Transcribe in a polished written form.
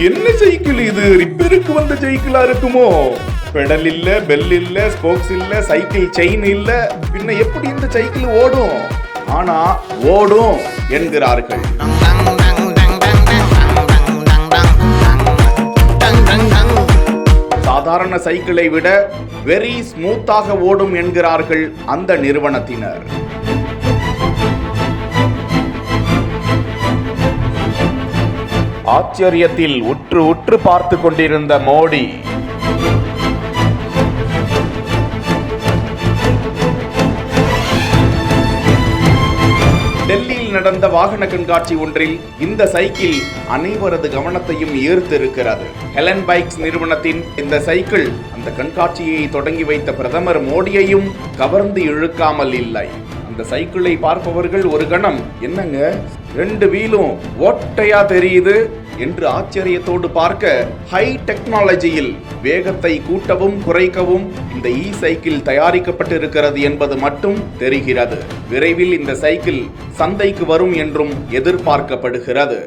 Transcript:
என்ன சைக்கிள் இது? ரிப்பேருக்கு வந்த சைக்கிளா இருக்குமோ? பெடல் இல்ல, பெல் இல்ல, ஸ்போக்ஸ் இல்ல, சைக்கிள் செயின் இல்ல, பின்ன எப்படி இந்த சைக்கிள் ஓடும்? ஆனா ஓடும் என்கிறார்கள். சாதாரண சைக்கிளை விட வெரி ஸ்மூத்தாக ஓடும் என்கிறார்கள் அந்த நிறுவனத்தினர். ஆச்சரியத்தில் உற்று உற்று பார்த்து கொண்டிருந்த மோடி டெல்லியில் நடந்த வாகன கண்காட்சி ஒன்றில் இந்த சைக்கிள் அனைவரது கவனத்தையும் ஈர்த்திருக்கிறது. ஹெலன் பைக்ஸ் நிறுவனத்தின் இந்த சைக்கிள் அந்த கண்காட்சியை தொடங்கி வைத்த பிரதமர் மோடியையும் கவர்ந்து இழுக்காமல் இல்லை. அந்த சைக்கிளை பார்ப்பவர்கள் ஒரு கணம், என்னங்க 2 வீலும் ஓட்டையா தெரியுது என்று ஆச்சரியத்தோடு பார்க்க, ஹை டெக்னாலஜியில் வேகத்தை கூட்டவும் குறைக்கவும் இந்த சைக்கிள் தயாரிக்கப்பட்டிருக்கிறது என்பது மட்டும் தெரிகிறது. விரைவில் இந்த சைக்கிள் சந்தைக்கு வரும் என்றும் எதிர்பார்க்கப்படுகிறது.